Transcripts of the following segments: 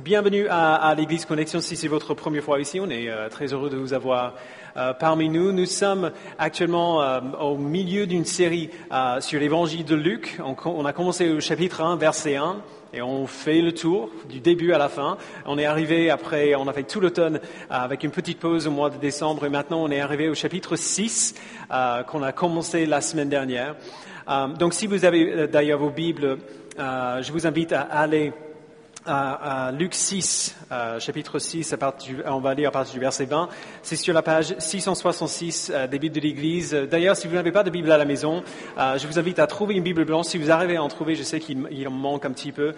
Bienvenue à l'Église Connexion. Si c'est votre première fois ici, on est très heureux de vous avoir parmi nous. Nous sommes actuellement au milieu d'une série sur l'Évangile de Luc. On a commencé au chapitre 1, verset 1, et on fait le tour du début à la fin. On est arrivé après, on a fait tout l'automne avec une petite pause au mois de décembre, et maintenant on est arrivé au chapitre 6 qu'on a commencé la semaine dernière. Donc si vous avez d'ailleurs vos Bibles, je vous invite à aller à Luc 6, chapitre 6, on va lire à partir du verset 20. C'est sur la page 666 des Bibles de l'Église. D'ailleurs, si vous n'avez pas de Bible à la maison, je vous invite à trouver une Bible blanche. Si vous arrivez à en trouver, je sais qu'il en manque un petit peu,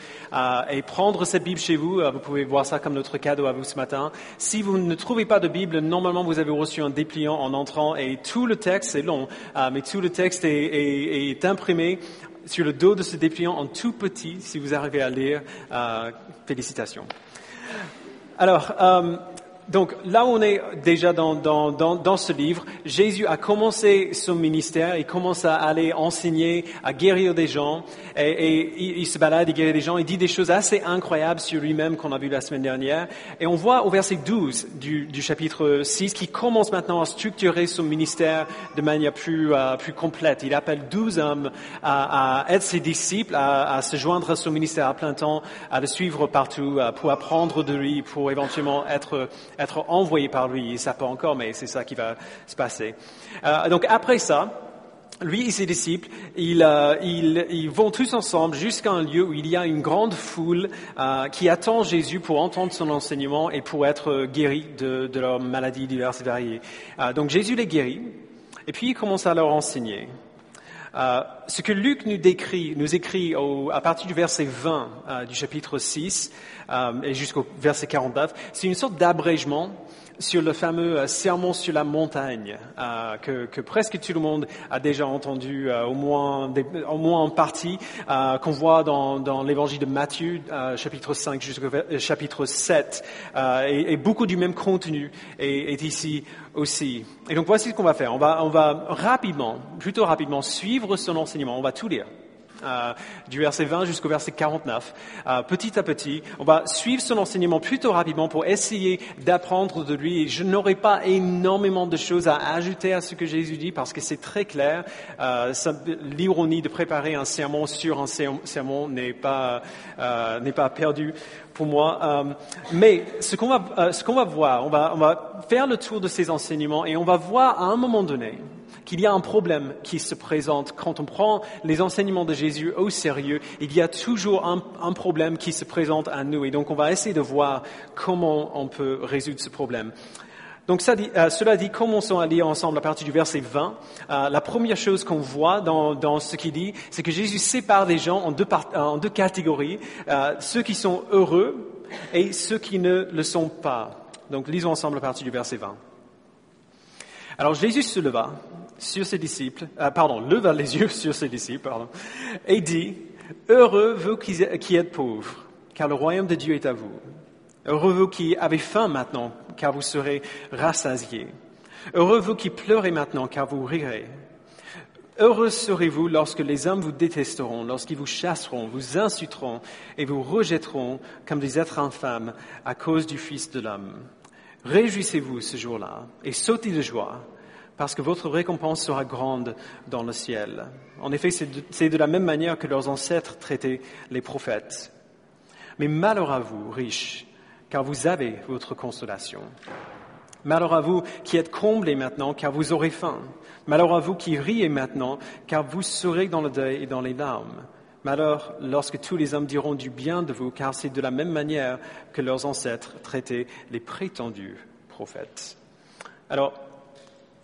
et prendre cette Bible chez vous. Vous pouvez voir ça comme notre cadeau à vous ce matin. Si vous ne trouvez pas de Bible, normalement vous avez reçu un dépliant en entrant, et tout le texte, c'est long, mais tout le texte est imprimé sur le dos de ce dépliant en tout petit. Si vous arrivez à lire, félicitations. Alors, donc là on est déjà dans ce livre. Jésus a commencé son ministère, il commence à aller enseigner, à guérir des gens, et il se balade, il guérit des gens, il dit des choses assez incroyables sur lui-même qu'on a vu la semaine dernière. Et on voit au verset 12 du chapitre 6 qu'il commence maintenant à structurer son ministère de manière plus complète. Il appelle 12 hommes à être ses disciples, à se joindre à son ministère à plein temps, à le suivre partout, pour apprendre de lui, pour éventuellement être envoyé par lui. Il ne sait pas encore, mais c'est ça qui va se passer. Donc après ça, lui et ses disciples, ils vont tous ensemble jusqu'à un lieu où il y a une grande foule qui attend Jésus pour entendre son enseignement et pour être guéris de leurs maladies diverses et variées. Donc Jésus les guérit, et puis il commence à leur enseigner. Ce que Luc nous écrit à partir du verset 20 du chapitre 6 et jusqu'au verset 49, c'est une sorte d'abrégement sur le fameux sermon sur la montagne que presque tout le monde a déjà entendu, au moins en partie, qu'on voit dans l'évangile de Matthieu, chapitre 5 jusqu'au chapitre 7, et beaucoup du même contenu est ici aussi. Et donc voici ce qu'on va faire. On va plutôt rapidement suivre son enseignement. On va tout lire. Du verset 20 jusqu'au verset 49. Petit à petit, on va suivre son enseignement plutôt rapidement pour essayer d'apprendre de lui. Et je n'aurai pas énormément de choses à ajouter à ce que Jésus dit parce que c'est très clair. L'ironie de préparer un sermon sur un sermon n'est pas perdu pour moi. Mais ce qu'on va voir, on va faire le tour de ces enseignements et on va voir à un moment donné qu'il y a un problème qui se présente. Quand on prend les enseignements de Jésus au sérieux, il y a toujours un problème qui se présente à nous. Et donc, on va essayer de voir comment on peut résoudre ce problème. Donc, cela dit, commençons à lire ensemble à partir du verset 20. La première chose qu'on voit dans ce qu'il dit, c'est que Jésus sépare les gens en deux catégories. Ceux qui sont heureux et ceux qui ne le sont pas. Donc, lisons ensemble à partir du verset 20. Alors, Jésus se leva les yeux sur ses disciples, et dit, « Heureux vous qui êtes pauvres, car le royaume de Dieu est à vous. Heureux vous qui avez faim maintenant, car vous serez rassasiés. Heureux vous qui pleurez maintenant, car vous rirez. Heureux serez-vous lorsque les hommes vous détesteront, lorsqu'ils vous chasseront, vous insulteront et vous rejetteront comme des êtres infâmes à cause du Fils de l'homme. Réjouissez-vous ce jour-là et sautez de joie, parce que votre récompense sera grande dans le ciel. En effet, c'est de la même manière que leurs ancêtres traitaient les prophètes. Mais malheur à vous, riches, car vous avez votre consolation. Malheur à vous qui êtes comblés maintenant, car vous aurez faim. Malheur à vous qui riez maintenant, car vous serez dans le deuil et dans les larmes. Malheur lorsque tous les hommes diront du bien de vous, car c'est de la même manière que leurs ancêtres traitaient les prétendus prophètes. Alors,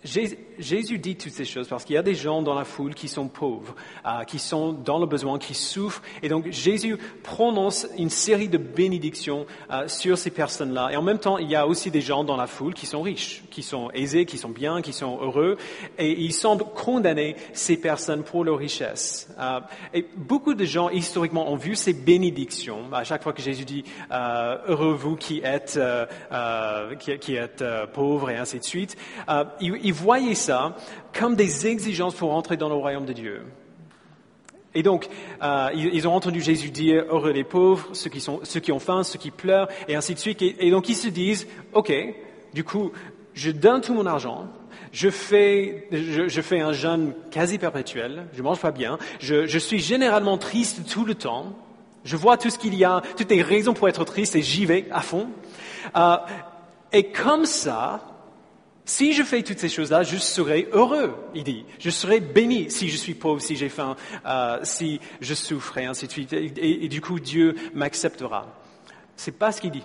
Jésus dit toutes ces choses parce qu'il y a des gens dans la foule qui sont pauvres, qui sont dans le besoin, qui souffrent. Et donc Jésus prononce une série de bénédictions sur ces personnes-là. Et en même temps, il y a aussi des gens dans la foule qui sont riches, qui sont aisés, qui sont bien, qui sont heureux. Et il semble condamner ces personnes pour leur richesse. Et beaucoup de gens, historiquement, ont vu ces bénédictions. À chaque fois que Jésus dit « Heureux vous qui êtes pauvres » et ainsi de suite, ils voyaient ça comme des exigences pour entrer dans le royaume de Dieu. Et donc, ils ont entendu Jésus dire « Heureux les pauvres, ceux qui ont faim, ceux qui pleurent, et ainsi de suite. » Et donc, ils se disent « Ok, du coup, je donne tout mon argent, je fais un jeûne quasi perpétuel, je mange pas bien, je suis généralement triste tout le temps, je vois tout ce qu'il y a, toutes les raisons pour être triste, et j'y vais à fond. Et comme ça, si je fais toutes ces choses-là, je serai heureux, il dit. Je serai béni si je suis pauvre, si j'ai faim, si je souffre, et ainsi de suite. Et du coup, Dieu m'acceptera. C'est pas ce qu'il dit.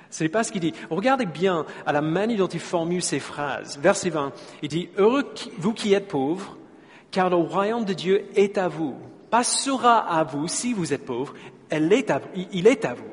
Ce n'est pas ce qu'il dit. Regardez bien à la manière dont il formule ces phrases. Verset 20, il dit « Heureux vous qui êtes pauvres, car le royaume de Dieu est à vous. Pas sera à vous si vous êtes pauvres, il est à vous.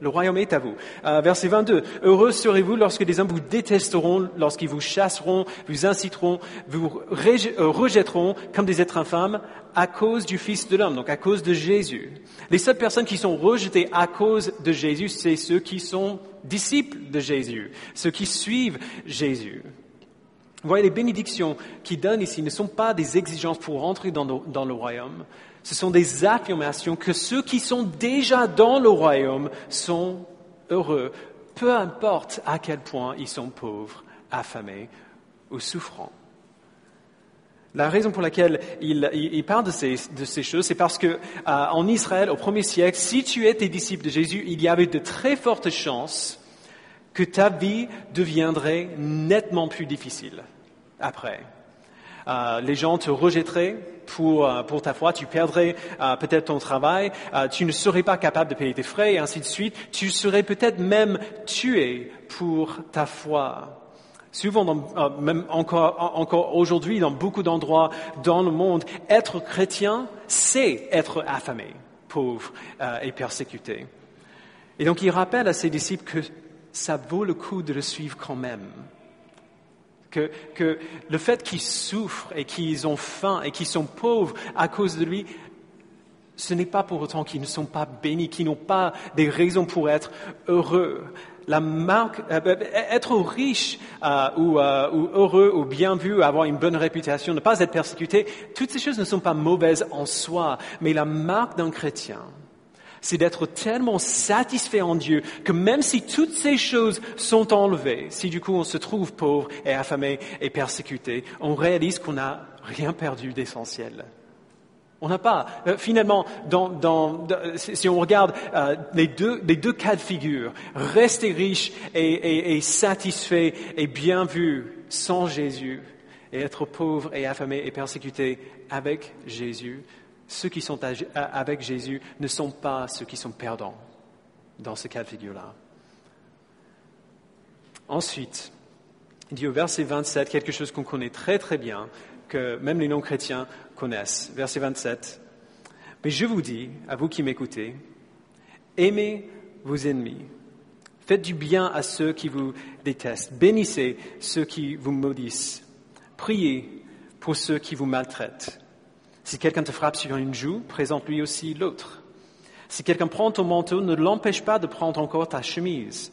Le royaume est à vous. » Verset 22. « Heureux serez-vous lorsque des hommes vous détesteront, lorsqu'ils vous chasseront, vous inciteront, vous rejetteront comme des êtres infâmes à cause du Fils de l'homme. » Donc à cause de Jésus. Les seules personnes qui sont rejetées à cause de Jésus, c'est ceux qui sont disciples de Jésus, ceux qui suivent Jésus. Vous voyez, les bénédictions qu'il donne ici ne sont pas des exigences pour entrer dans le royaume. Ce sont des affirmations que ceux qui sont déjà dans le royaume sont heureux, peu importe à quel point ils sont pauvres, affamés ou souffrants. La raison pour laquelle il parle de ces choses, c'est parce que en Israël, au 1er siècle, si tu étais disciple de Jésus, il y avait de très fortes chances que ta vie deviendrait nettement plus difficile après. Les gens te rejetteraient pour ta foi, tu perdrais peut-être ton travail, tu ne serais pas capable de payer tes frais et ainsi de suite. Tu serais peut-être même tué pour ta foi. Souvent, même encore aujourd'hui, dans beaucoup d'endroits dans le monde, être chrétien, c'est être affamé, pauvre et persécuté. Et donc, il rappelle à ses disciples que ça vaut le coup de le suivre quand même. Que le fait qu'ils souffrent et qu'ils ont faim et qu'ils sont pauvres à cause de lui, ce n'est pas pour autant qu'ils ne sont pas bénis, qu'ils n'ont pas des raisons pour être heureux. La marque, être riche ou heureux ou bien vu, avoir une bonne réputation, ne pas être persécuté, toutes ces choses ne sont pas mauvaises en soi, mais la marque d'un chrétien, c'est d'être tellement satisfait en Dieu que même si toutes ces choses sont enlevées, si du coup on se trouve pauvre et affamé et persécuté, on réalise qu'on n'a rien perdu d'essentiel. On n'a pas, finalement, si on regarde les deux cas de figure, rester riche et satisfait et bien vu sans Jésus, et être pauvre et affamé et persécuté avec Jésus, ceux qui sont avec Jésus ne sont pas ceux qui sont perdants dans ce cas de figure-là. Ensuite, il dit au verset 27 quelque chose qu'on connaît très très bien, que même les non-chrétiens connaissent. Verset 27. « Mais je vous dis, à vous qui m'écoutez, aimez vos ennemis, faites du bien à ceux qui vous détestent, bénissez ceux qui vous maudissent, priez pour ceux qui vous maltraitent. Si quelqu'un te frappe sur une joue, présente-lui aussi l'autre. Si quelqu'un prend ton manteau, ne l'empêche pas de prendre encore ta chemise.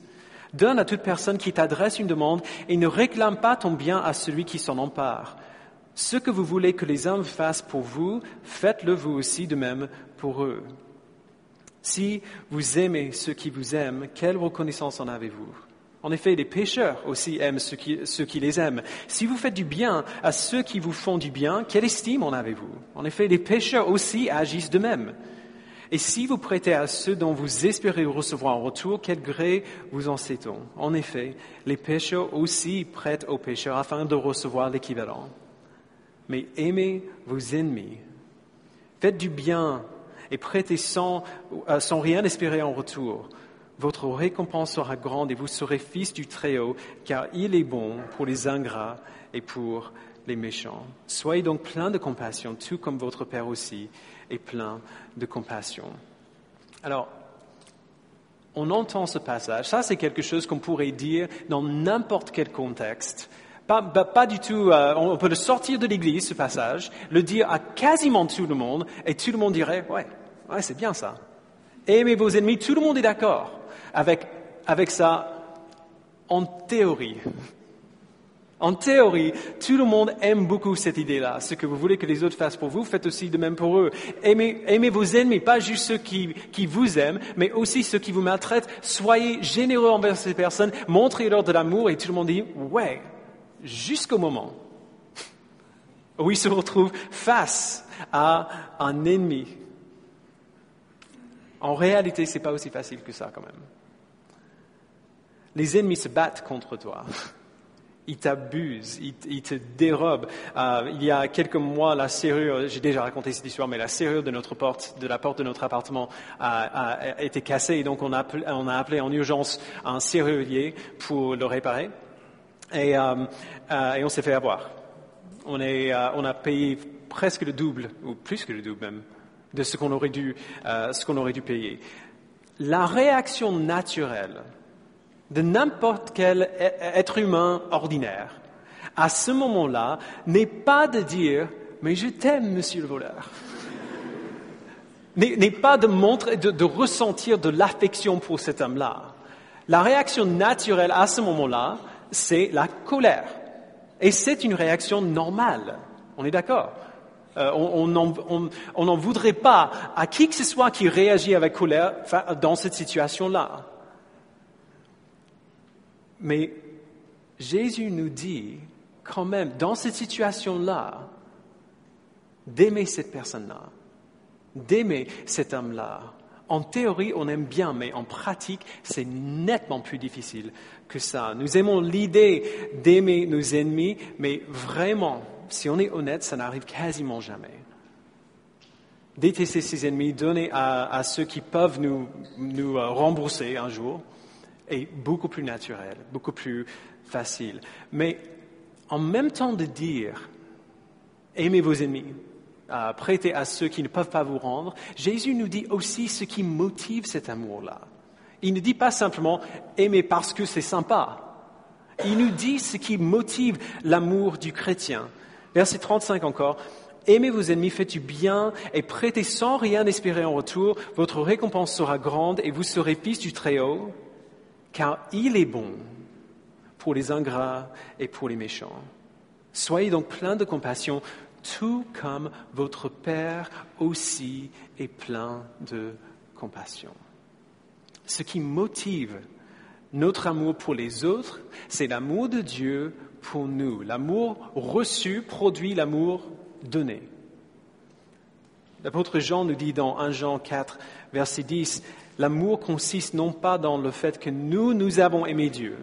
Donne à toute personne qui t'adresse une demande et ne réclame pas ton bien à celui qui s'en empare. Ce que vous voulez que les hommes fassent pour vous, faites-le vous aussi de même pour eux. Si vous aimez ceux qui vous aiment, quelle reconnaissance en avez-vous ? En effet, les pécheurs aussi aiment ceux qui les aiment. Si vous faites du bien à ceux qui vous font du bien, quelle estime en avez-vous ? En effet, les pécheurs aussi agissent de même. Et si vous prêtez à ceux dont vous espérez recevoir en retour, quel gré vous en sait-on ? En effet, les pécheurs aussi prêtent aux pécheurs afin de recevoir l'équivalent. Mais aimez vos ennemis. Faites du bien et prêtez sans rien espérer en retour. Votre récompense sera grande et vous serez fils du Très-Haut, car il est bon pour les ingrats et pour les méchants. Soyez donc pleins de compassion, tout comme votre Père aussi est plein de compassion. » Alors, on entend ce passage. Ça, c'est quelque chose qu'on pourrait dire dans n'importe quel contexte. Pas du tout, on peut le sortir de l'église, ce passage, le dire à quasiment tout le monde, et tout le monde dirait, ouais, c'est bien ça. Aimez vos ennemis, tout le monde est d'accord avec ça en théorie. En théorie, tout le monde aime beaucoup cette idée-là. Ce que vous voulez que les autres fassent pour vous, faites aussi de même pour eux. Aimez vos ennemis, pas juste ceux qui vous aiment, mais aussi ceux qui vous maltraitent. Soyez généreux envers ces personnes, montrez-leur de l'amour et tout le monde dit « ouais », jusqu'au moment où il se retrouve face à un ennemi. En réalité, c'est pas aussi facile que ça quand même. Les ennemis se battent contre toi. Ils t'abusent, ils te dérobent. Il y a quelques mois, la serrure, j'ai déjà raconté cette histoire, mais la serrure de la porte de notre appartement a été cassée et donc on a appelé en urgence un serrurier pour le réparer et on s'est fait avoir. On a payé presque le double, ou plus que le double même, de ce qu'on aurait dû payer. La réaction naturelle de n'importe quel être humain ordinaire, à ce moment-là, n'est pas de dire « mais je t'aime, monsieur le voleur ». N'est pas de montrer, de ressentir de l'affection pour cet homme-là. La réaction naturelle à ce moment-là, c'est la colère. Et c'est une réaction normale. On est d'accord? On n'en voudrait pas à qui que ce soit qui réagit avec colère dans cette situation-là. Mais Jésus nous dit quand même, dans cette situation-là, d'aimer cette personne-là, d'aimer cet homme-là. En théorie, on aime bien, mais en pratique, c'est nettement plus difficile que ça. Nous aimons l'idée d'aimer nos ennemis, mais vraiment, si on est honnête, ça n'arrive quasiment jamais. Détester ses ennemis, donner à ceux qui peuvent nous rembourser un jour, est beaucoup plus naturel, beaucoup plus facile. Mais en même temps de dire « aimez vos ennemis », prêtez à ceux qui ne peuvent pas vous rendre, Jésus nous dit aussi ce qui motive cet amour-là. Il ne dit pas simplement « aimez parce que c'est sympa ». Il nous dit ce qui motive l'amour du chrétien. Verset 35 encore. « Aimez vos ennemis, faites du bien et prêtez sans rien espérer en retour. Votre récompense sera grande et vous serez fils du Très-Haut. Car il est bon pour les ingrats et pour les méchants. Soyez donc pleins de compassion, tout comme votre Père aussi est plein de compassion. » Ce qui motive notre amour pour les autres, c'est l'amour de Dieu pour nous. L'amour reçu produit l'amour donné. L'apôtre Jean nous dit dans 1 Jean 4, verset 10, « L'amour consiste non pas dans le fait que nous avons aimé Dieu,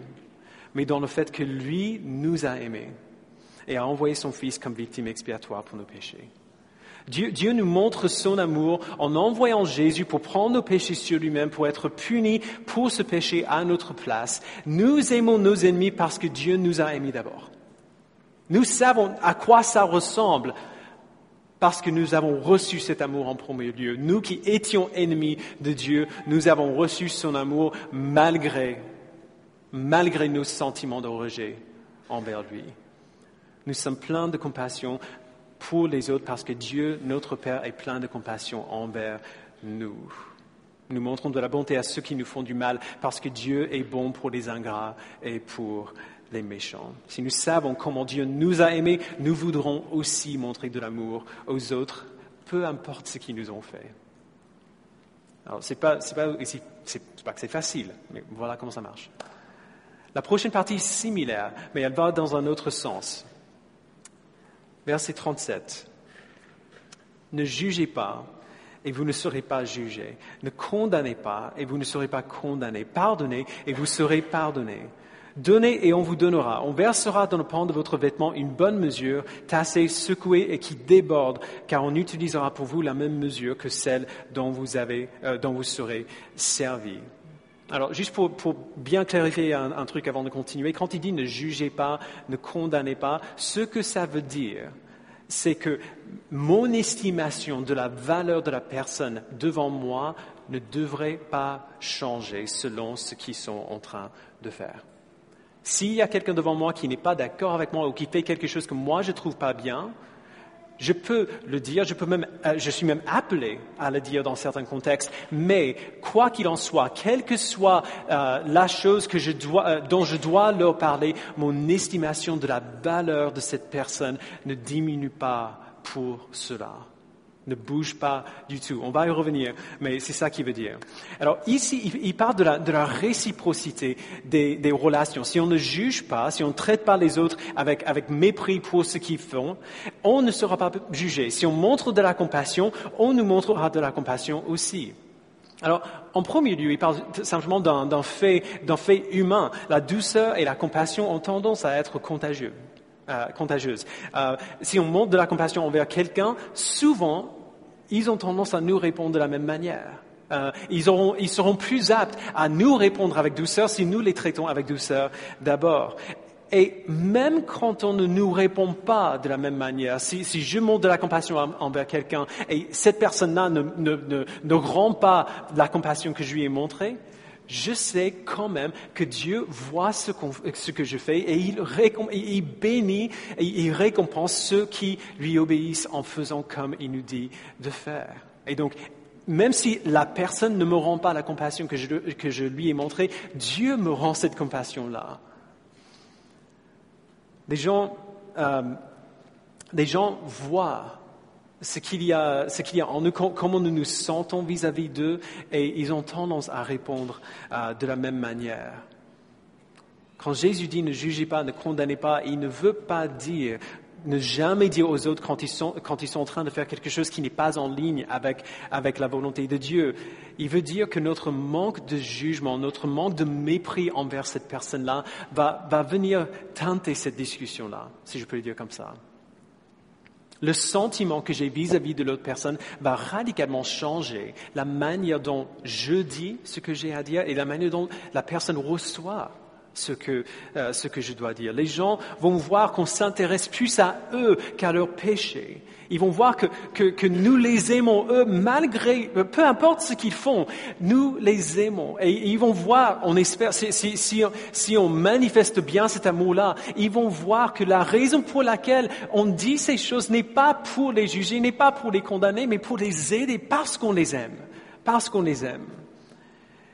mais dans le fait que lui nous a aimés et a envoyé son Fils comme victime expiatoire pour nos péchés. » Dieu nous montre son amour en envoyant Jésus pour prendre nos péchés sur lui-même, pour être puni pour ce péché à notre place. Nous aimons nos ennemis parce que Dieu nous a aimés d'abord. Nous savons à quoi ça ressemble parce que nous avons reçu cet amour en premier lieu. Nous qui étions ennemis de Dieu, nous avons reçu son amour malgré nos sentiments de rejet envers lui. Nous sommes pleins de compassion pour les autres parce que Dieu, notre Père, est plein de compassion envers nous. Nous montrons de la bonté à ceux qui nous font du mal parce que Dieu est bon pour les ingrats et pour les méchants. Si nous savons comment Dieu nous a aimés, nous voudrons aussi montrer de l'amour aux autres, peu importe ce qu'ils nous ont fait. Alors, c'est pas que c'est facile, mais voilà comment ça marche. La prochaine partie est similaire, mais elle va dans un autre sens. Verset 37. Ne jugez pas et vous ne serez pas jugés. Ne condamnez pas et vous ne serez pas condamnés. Pardonnez et vous serez pardonnés. Donnez et on vous donnera. On versera dans le pan de votre vêtement une bonne mesure, tassée, secouée et qui déborde, car on utilisera pour vous la même mesure que celle dont vous serez servis. Alors, juste pour bien clarifier un truc avant de continuer, quand il dit ne jugez pas, ne condamnez pas, ce que ça veut dire, c'est que mon estimation de la valeur de la personne devant moi ne devrait pas changer selon ce qu'ils sont en train de faire. S'il y a quelqu'un devant moi qui n'est pas d'accord avec moi ou qui fait quelque chose que moi je ne trouve pas bien, Je peux le dire, je suis même appelé à le dire dans certains contextes, mais quoi qu'il en soit, quelle que soit la chose dont je dois leur parler, mon estimation de la valeur de cette personne ne diminue pas pour cela. Ne bouge pas du tout. On va y revenir, mais c'est ça qu'il veut dire. Alors ici, il parle de la réciprocité des relations. Si on ne juge pas, si on ne traite pas les autres avec mépris pour ce qu'ils font, on ne sera pas jugé. Si on montre de la compassion, on nous montrera de la compassion aussi. Alors, en premier lieu, il parle simplement d'un fait humain. La douceur et la compassion ont tendance à être contagieuse. Si on montre de la compassion envers quelqu'un, souvent, ils ont tendance à nous répondre de la même manière. Ils seront plus aptes à nous répondre avec douceur si nous les traitons avec douceur d'abord. Et même quand on ne nous répond pas de la même manière, si je montre de la compassion envers quelqu'un et cette personne-là ne rend pas la compassion que je lui ai montrée, je sais quand même que Dieu voit ce que je fais et il bénit et il récompense ceux qui lui obéissent en faisant comme il nous dit de faire. Et donc, même si la personne ne me rend pas la compassion que je lui ai montrée, Dieu me rend cette compassion-là. Des gens voient ce qu'il y a en nous, comment nous nous sentons vis-à-vis d'eux, et ils ont tendance à répondre de la même manière. Quand Jésus dit « ne jugez pas, ne condamnez pas », il ne veut pas dire ne jamais dire aux autres quand ils sont en train de faire quelque chose qui n'est pas en ligne avec la volonté de Dieu. Il veut dire que notre manque de jugement, notre manque de mépris envers cette personne-là va venir teinter cette discussion-là, si je peux le dire comme ça. Le sentiment que j'ai vis-à-vis de l'autre personne va radicalement changer la manière dont je dis ce que j'ai à dire et la manière dont la personne reçoit ce que je dois dire. Les gens vont voir qu'on s'intéresse plus à eux qu'à leurs péchés. Ils vont voir que nous les aimons, eux, malgré, peu importe ce qu'ils font, nous les aimons. Et ils vont voir, on espère, si on manifeste bien cet amour-là, ils vont voir que la raison pour laquelle on dit ces choses n'est pas pour les juger, n'est pas pour les condamner, mais pour les aider parce qu'on les aime. Parce qu'on les aime.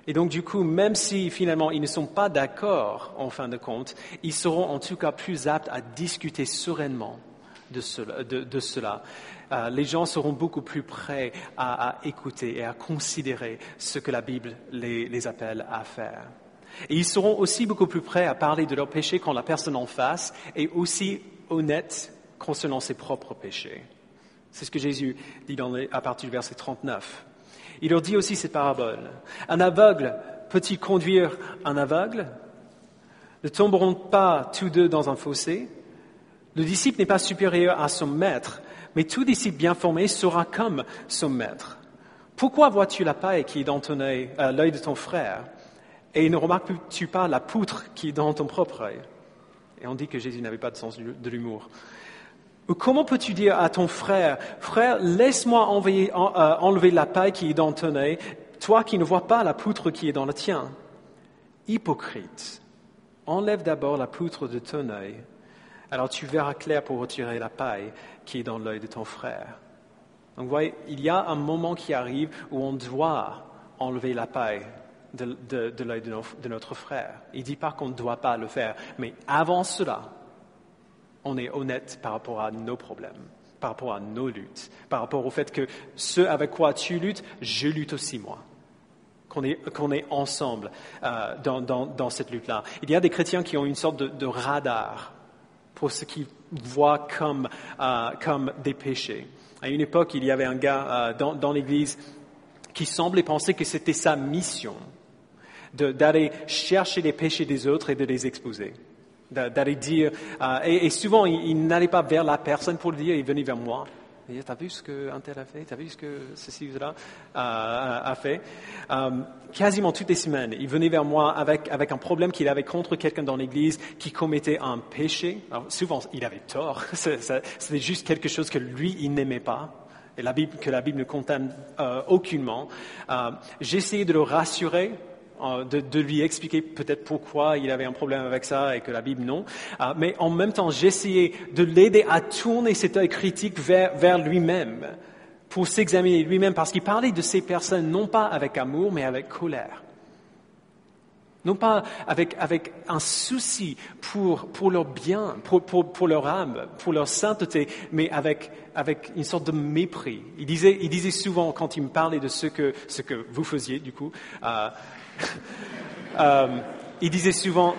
Et donc, du coup, même si finalement ils ne sont pas d'accord, en fin de compte, ils seront en tout cas plus aptes à discuter sereinement de cela. Les gens seront beaucoup plus prêts à écouter et à considérer ce que la Bible les appelle à faire. Et ils seront aussi beaucoup plus prêts à parler de leurs péchés quand la personne en face est aussi honnête concernant ses propres péchés. C'est ce que Jésus dit à partir du verset 39. Il leur dit aussi cette parabole. Un aveugle peut-il conduire un aveugle? Ne tomberont pas tous deux dans un fossé? Le disciple n'est pas supérieur à son maître, mais tout disciple bien formé sera comme son maître. Pourquoi vois-tu la paille qui est dans l'œil de ton frère, et ne remarques-tu pas la poutre qui est dans ton propre œil? Et on dit que Jésus n'avait pas de sens de l'humour. Ou comment peux-tu dire à ton frère, « Frère, laisse-moi enlever la paille qui est dans ton œil, toi qui ne vois pas la poutre qui est dans le tien? » Hypocrite, enlève d'abord la poutre de ton œil, alors tu verras clair pour retirer la paille qui est dans l'œil de ton frère. Donc vous voyez, il y a un moment qui arrive où on doit enlever la paille de l'œil de notre frère. Il ne dit pas qu'on ne doit pas le faire, mais avant cela, on est honnête par rapport à nos problèmes, par rapport à nos luttes, par rapport au fait que ce avec quoi tu luttes, je lutte aussi moi. Qu'on est ensemble dans cette lutte-là. Il y a des chrétiens qui ont une sorte de radar pour ce qu'ils voient comme des péchés. À une époque, il y avait un gars dans l'Église qui semblait penser que c'était sa mission d'aller chercher les péchés des autres et de les exposer. D'aller dire, et souvent il n'allait pas vers la personne pour le dire, il venait vers moi. T'as vu ce qu'un tel a fait? T'as vu ce que ceci ou cela a fait? Quasiment toutes les semaines, il venait vers moi avec un problème qu'il avait contre quelqu'un dans l'église qui commettait un péché. Alors, souvent, il avait tort. C'était juste quelque chose que lui, il n'aimait pas. Et que la Bible ne condamne aucunement. J'essayais de le rassurer de lui expliquer peut-être pourquoi il avait un problème avec ça et que la Bible non. Mais en même temps, j'essayais de l'aider à tourner cet œil critique vers lui-même, pour s'examiner lui-même, parce qu'il parlait de ces personnes non pas avec amour, mais avec colère. Non pas avec un souci pour leur bien, pour leur âme, pour leur sainteté, mais avec une sorte de mépris. Il disait souvent, quand il me parlait de ce que vous faisiez, du coup, il disait souvent,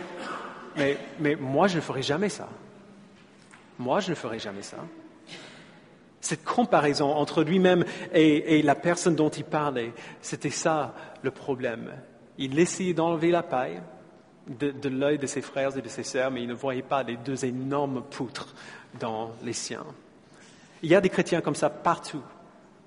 mais moi je ne ferai jamais ça. Moi je ne ferai jamais ça. Cette comparaison entre lui-même et la personne dont il parlait, c'était ça le problème. Il essayait d'enlever la paille de l'œil de ses frères et de ses sœurs, mais il ne voyait pas les deux énormes poutres dans les siens. Il y a des chrétiens comme ça partout.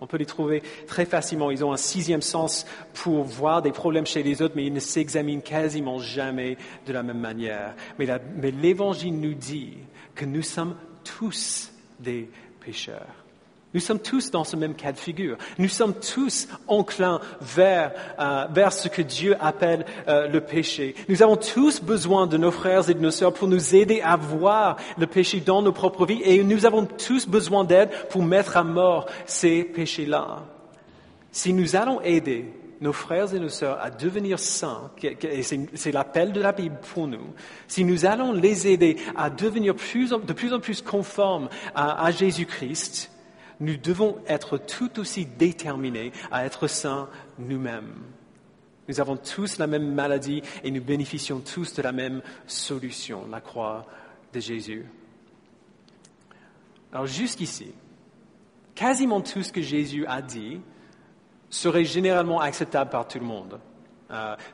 On peut les trouver très facilement. Ils ont un sixième sens pour voir des problèmes chez les autres, mais ils ne s'examinent quasiment jamais de la même manière. Mais l'Évangile nous dit que nous sommes tous des pécheurs. Nous sommes tous dans ce même cas de figure. Nous sommes tous enclins vers ce que Dieu appelle le péché. Nous avons tous besoin de nos frères et de nos sœurs pour nous aider à voir le péché dans nos propres vies, et nous avons tous besoin d'aide pour mettre à mort ces péchés-là. Si nous allons aider nos frères et nos sœurs à devenir saints, et c'est l'appel de la Bible pour nous, si nous allons les aider à devenir de plus en plus conformes à Jésus-Christ, nous devons être tout aussi déterminés à être saints nous-mêmes. Nous avons tous la même maladie et nous bénéficions tous de la même solution, la croix de Jésus. Alors jusqu'ici, quasiment tout ce que Jésus a dit serait généralement acceptable par tout le monde.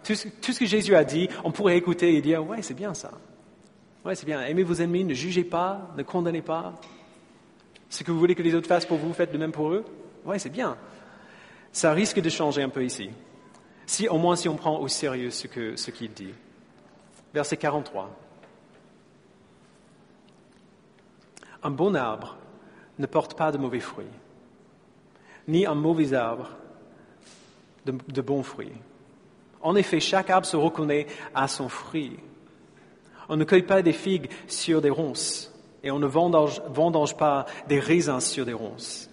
Tout ce que Jésus a dit, on pourrait écouter et dire « ouais, c'est bien ça. Ouais, c'est bien. Aimez vos ennemis, ne jugez pas, ne condamnez pas. » Ce que vous voulez que les autres fassent pour vous, faites de même pour eux. Oui, c'est bien. Ça risque de changer un peu ici. Au moins si on prend au sérieux ce qu'il dit. Verset 43. Un bon arbre ne porte pas de mauvais fruits, ni un mauvais arbre de bons fruits. En effet, chaque arbre se reconnaît à son fruit. On ne cueille pas des figues sur des ronces, et on ne vendange pas des raisins sur des ronces.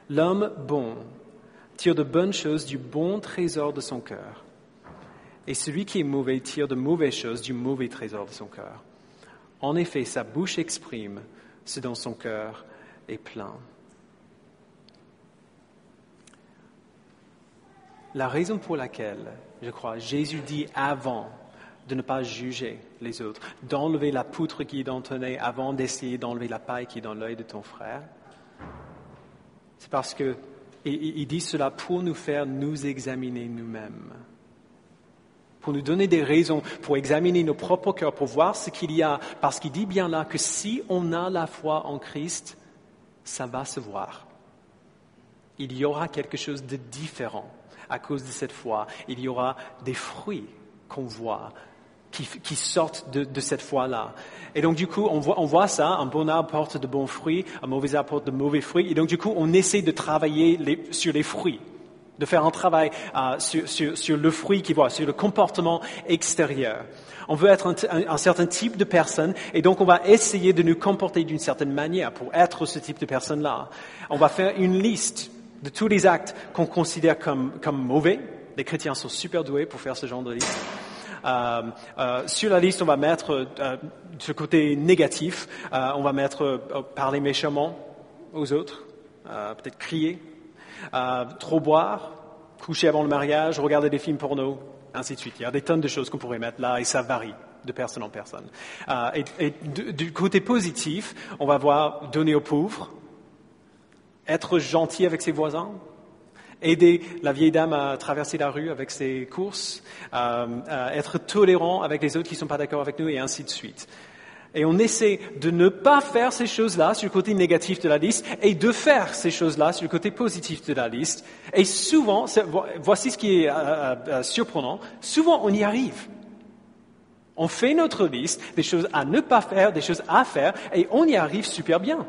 L'homme bon tire de bonnes choses du bon trésor de son cœur, et celui qui est mauvais tire de mauvaises choses du mauvais trésor de son cœur. En effet, sa bouche exprime ce dont son cœur est plein. La raison pour laquelle, je crois, Jésus dit avant de ne pas juger les autres, d'enlever la poutre qui est dans ton œil avant d'essayer d'enlever la paille qui est dans l'œil de ton frère. C'est parce que il dit cela pour nous faire nous examiner nous-mêmes, pour nous donner des raisons, pour examiner nos propres cœurs, pour voir ce qu'il y a, parce qu'il dit bien là que si on a la foi en Christ, ça va se voir. Il y aura quelque chose de différent à cause de cette foi. Il y aura des fruits qu'on voit qui sortent de cette foi-là. Et donc du coup, on voit ça, un bon arbre porte de bons fruits, un mauvais arbre porte de mauvais fruits. Et donc du coup, on essaie de travailler sur les fruits, de faire un travail sur le fruit qui voit, sur le comportement extérieur. On veut être un certain type de personne, et donc on va essayer de nous comporter d'une certaine manière pour être ce type de personne-là. On va faire une liste de tous les actes qu'on considère comme mauvais. Les chrétiens sont super doués pour faire ce genre de liste. Sur la liste, on va mettre ce côté négatif. On va mettre parler méchamment aux autres, peut-être crier, trop boire, coucher avant le mariage, regarder des films porno, ainsi de suite. Il y a des tonnes de choses qu'on pourrait mettre là et ça varie de personne en personne. Et du côté positif, on va voir donner aux pauvres, être gentil avec ses voisins, aider la vieille dame à traverser la rue avec ses courses, être tolérant avec les autres qui ne sont pas d'accord avec nous, et ainsi de suite. Et on essaie de ne pas faire ces choses-là sur le côté négatif de la liste et de faire ces choses-là sur le côté positif de la liste. Et souvent, voici ce qui est surprenant, souvent on y arrive. On fait notre liste, des choses à ne pas faire, des choses à faire, et on y arrive super bien.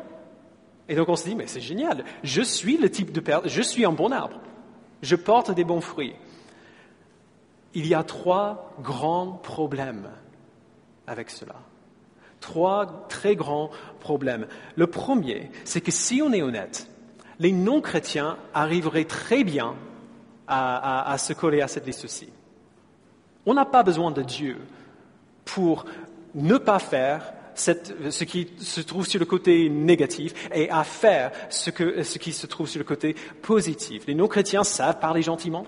Et donc on se dit, mais c'est génial, je suis le type de personne, je suis un bon arbre, je porte des bons fruits. il y a 3 grands problèmes avec cela. 3 très grands problèmes. Le premier, c'est que si on est honnête, les non-chrétiens arriveraient très bien à se coller à cette liste-ci. On n'a pas besoin de Dieu pour ne pas faire ce qui se trouve sur le côté négatif et à faire ce qui se trouve sur le côté positif. Les non-chrétiens savent parler gentiment.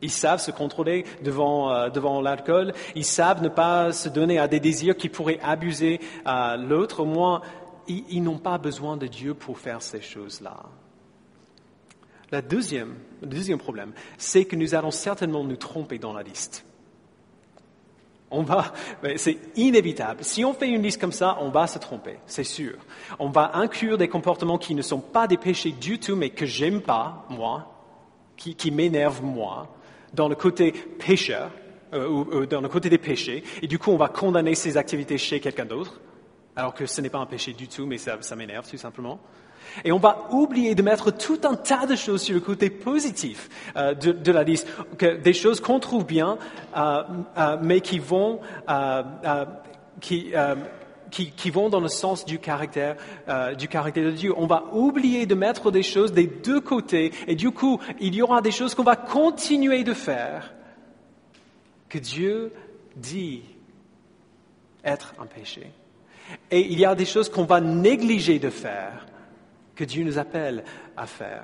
Ils savent se contrôler devant l'alcool. Ils savent ne pas se donner à des désirs qui pourraient abuser l'autre. Au moins, ils n'ont pas besoin de Dieu pour faire ces choses-là. Le deuxième problème, c'est que nous allons certainement nous tromper dans la liste. C'est inévitable. Si on fait une liste comme ça, on va se tromper, c'est sûr. On va inclure des comportements qui ne sont pas des péchés du tout, mais que j'aime pas, moi, qui m'énervent, moi, dans le côté pécheur, ou dans le côté des péchés. Et du coup, on va condamner ces activités chez quelqu'un d'autre, alors que ce n'est pas un péché du tout, mais ça m'énerve tout simplement. Et on va oublier de mettre tout un tas de choses sur le côté positif de la liste, des choses qu'on trouve bien, mais qui vont dans le sens du caractère de Dieu. On va oublier de mettre des choses des deux côtés, et du coup, il y aura des choses qu'on va continuer de faire que Dieu dit être un péché. Et il y a des choses qu'on va négliger de faire que Dieu nous appelle à faire.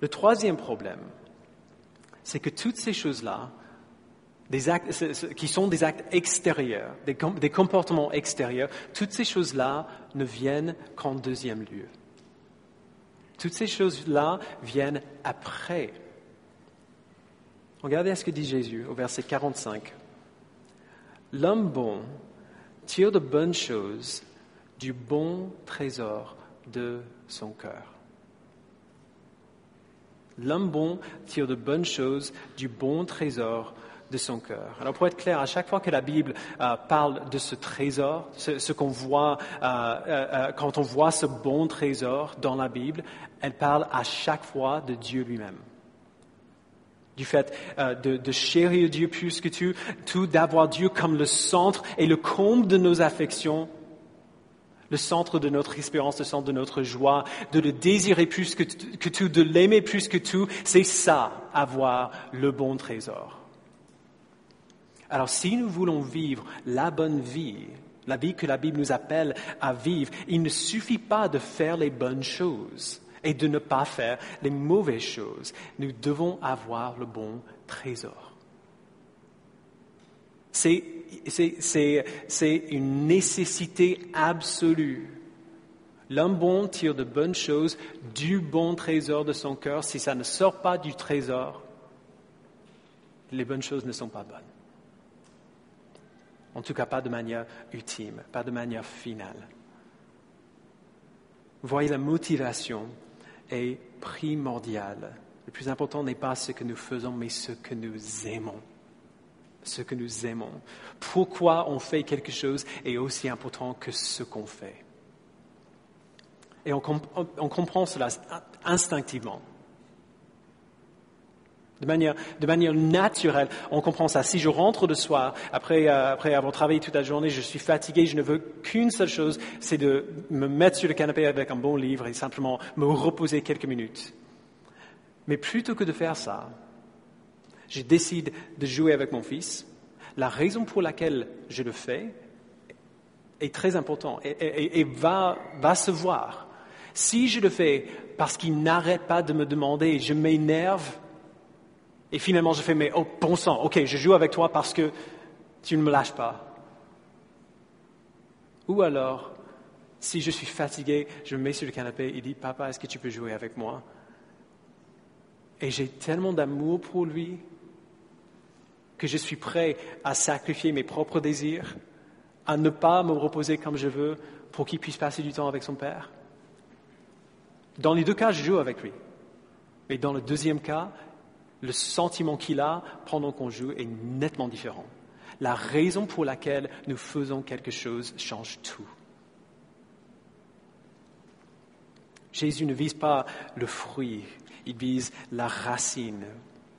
Le troisième problème, c'est que toutes ces choses-là, des actes qui sont des actes extérieurs, des comportements extérieurs, toutes ces choses-là ne viennent qu'en deuxième lieu. Toutes ces choses-là viennent après. Regardez ce que dit Jésus au verset 45. L'homme bon tire de bonnes choses du bon trésor de son cœur. L'homme bon tire de bonnes choses du bon trésor de son cœur. Alors pour être clair, à chaque fois que la Bible parle de ce trésor, ce qu'on voit quand on voit ce bon trésor dans la Bible, elle parle à chaque fois de Dieu lui-même. Du fait de chérir Dieu plus que tout, d'avoir Dieu comme le centre et le comble de nos affections, le centre de notre espérance, le centre de notre joie, de le désirer plus que tout, de l'aimer plus que tout, c'est ça, avoir le bon trésor. Alors si nous voulons vivre la bonne vie, la vie que la Bible nous appelle à vivre, il ne suffit pas de faire les bonnes choses et de ne pas faire les mauvaises choses. Nous devons avoir le bon trésor. C'est une nécessité absolue. L'homme bon tire de bonnes choses du bon trésor de son cœur. Si ça ne sort pas du trésor, les bonnes choses ne sont pas bonnes. En tout cas, pas de manière ultime, pas de manière finale. Vous voyez, la motivation est primordiale. Le plus important n'est pas ce que nous faisons, mais ce que nous aimons. Ce que nous aimons. Pourquoi on fait quelque chose est aussi important que ce qu'on fait. Et on comprend cela instinctivement. De manière naturelle, on comprend ça. Si je rentre le soir, après avoir travaillé toute la journée, je suis fatigué, je ne veux qu'une seule chose, c'est de me mettre sur le canapé avec un bon livre et simplement me reposer quelques minutes. Mais plutôt que de faire ça, je décide de jouer avec mon fils. La raison pour laquelle je le fais est très importante et va se voir. Si je le fais parce qu'il n'arrête pas de me demander, je m'énerve, et finalement je fais, mais oh bon sang, ok, je joue avec toi parce que tu ne me lâches pas. Ou alors, si je suis fatigué, je me mets sur le canapé et dis, papa, est-ce que tu peux jouer avec moi? Et j'ai tellement d'amour pour lui que je suis prêt à sacrifier mes propres désirs, à ne pas me reposer comme je veux pour qu'il puisse passer du temps avec son père. Dans les deux cas, je joue avec lui. Mais dans le deuxième cas, le sentiment qu'il a pendant qu'on joue est nettement différent. La raison pour laquelle nous faisons quelque chose change tout. Jésus ne vise pas le fruit, il vise la racine.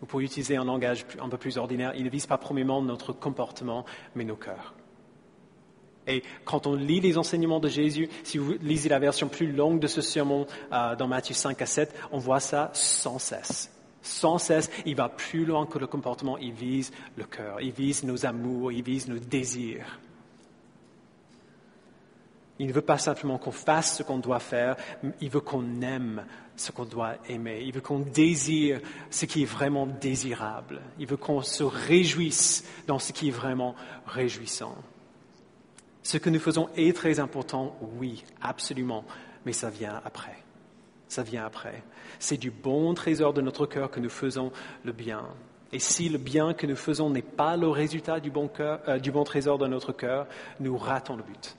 ou pour utiliser un langage un peu plus ordinaire, il ne vise pas premièrement notre comportement, mais nos cœurs. Et quand on lit les enseignements de Jésus, si vous lisez la version plus longue de ce sermon dans Matthieu 5 à 7, on voit ça sans cesse. Sans cesse, il va plus loin que le comportement, il vise le cœur, il vise nos amours, il vise nos désirs. Il ne veut pas simplement qu'on fasse ce qu'on doit faire, il veut qu'on aime ce qu'on doit aimer. Il veut qu'on désire ce qui est vraiment désirable. Il veut qu'on se réjouisse dans ce qui est vraiment réjouissant. Ce que nous faisons est très important, oui, absolument, mais ça vient après. Ça vient après. C'est du bon trésor de notre cœur que nous faisons le bien. Et si le bien que nous faisons n'est pas le résultat du bon trésor de notre cœur, nous ratons le but.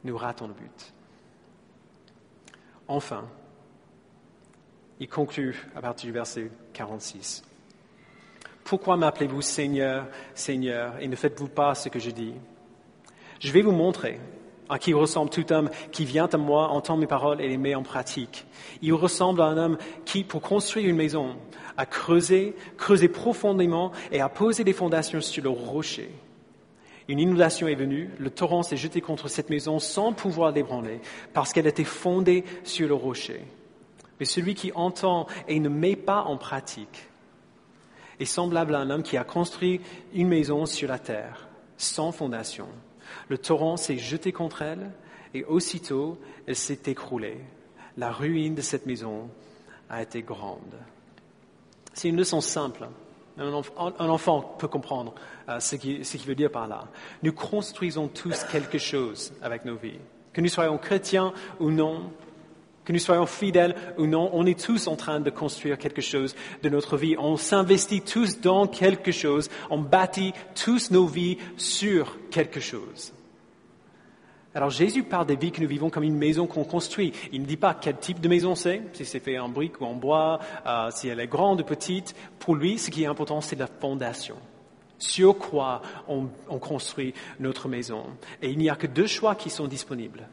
Nous ratons le but. Enfin, il conclut à partir du verset 46. Pourquoi m'appelez-vous Seigneur, Seigneur, et ne faites-vous pas ce que je dis? Je vais vous montrer à qui ressemble tout homme qui vient à moi, entend mes paroles et les met en pratique. Il ressemble à un homme qui, pour construire une maison, a creusé profondément et a posé des fondations sur le rocher. Une inondation est venue, le torrent s'est jeté contre cette maison sans pouvoir l'ébranler, parce qu'elle était fondée sur le rocher. Mais celui qui entend et ne met pas en pratique est semblable à un homme qui a construit une maison sur la terre, sans fondation. Le torrent s'est jeté contre elle, et aussitôt elle s'est écroulée. La ruine de cette maison a été grande. C'est une leçon simple. Un enfant peut comprendre ce qu'il veut dire par là. Nous construisons tous quelque chose avec nos vies. Que nous soyons chrétiens ou non, que nous soyons fidèles ou non, on est tous en train de construire quelque chose de notre vie. On s'investit tous dans quelque chose. On bâtit tous nos vies sur quelque chose. Alors Jésus parle des vies que nous vivons comme une maison qu'on construit. Il ne dit pas quel type de maison c'est, si c'est fait en briques ou en bois, si elle est grande ou petite. Pour lui, ce qui est important, c'est la fondation. Sur quoi on construit notre maison. Et il n'y a que deux choix qui sont disponibles.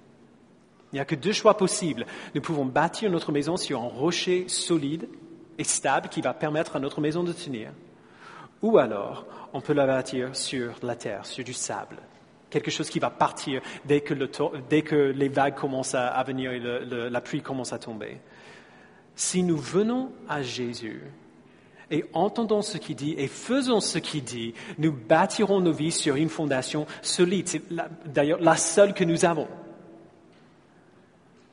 Il n'y a que deux choix possibles. Nous pouvons bâtir notre maison sur un rocher solide et stable qui va permettre à notre maison de tenir. Ou alors, on peut la bâtir sur la terre, sur du sable. Quelque chose qui va partir dès que les vagues commencent à venir et la pluie commence à tomber. Si nous venons à Jésus et entendons ce qu'il dit et faisons ce qu'il dit, nous bâtirons nos vies sur une fondation solide. C'est d'ailleurs la seule que nous avons.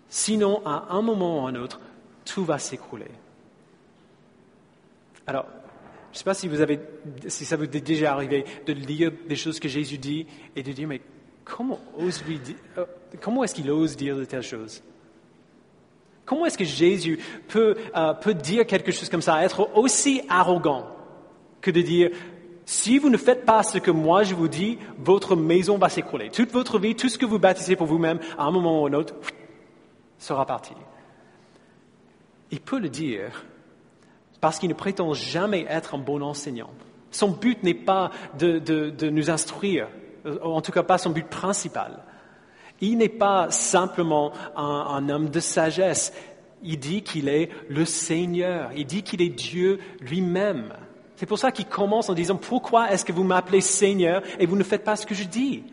Sinon, à un moment ou à un autre, tout va s'écrouler. Alors, je ne sais pas si ça vous est déjà arrivé de lire des choses que Jésus dit et de dire, mais comment est-ce qu'il ose dire de telles choses? Comment est-ce que Jésus peut dire quelque chose comme ça, être aussi arrogant que de dire, si vous ne faites pas ce que moi je vous dis, votre maison va s'écrouler. Toute votre vie, tout ce que vous bâtissez pour vous-même, à un moment ou à un autre, sera parti. Il peut le dire parce qu'il ne prétend jamais être un bon enseignant. Son but n'est pas de nous instruire, en tout cas pas son but principal. Il n'est pas simplement un homme de sagesse. Il dit qu'il est le Seigneur. Il dit qu'il est Dieu lui-même. C'est pour ça qu'il commence en disant « Pourquoi est-ce que vous m'appelez Seigneur et vous ne faites pas ce que je dis ?»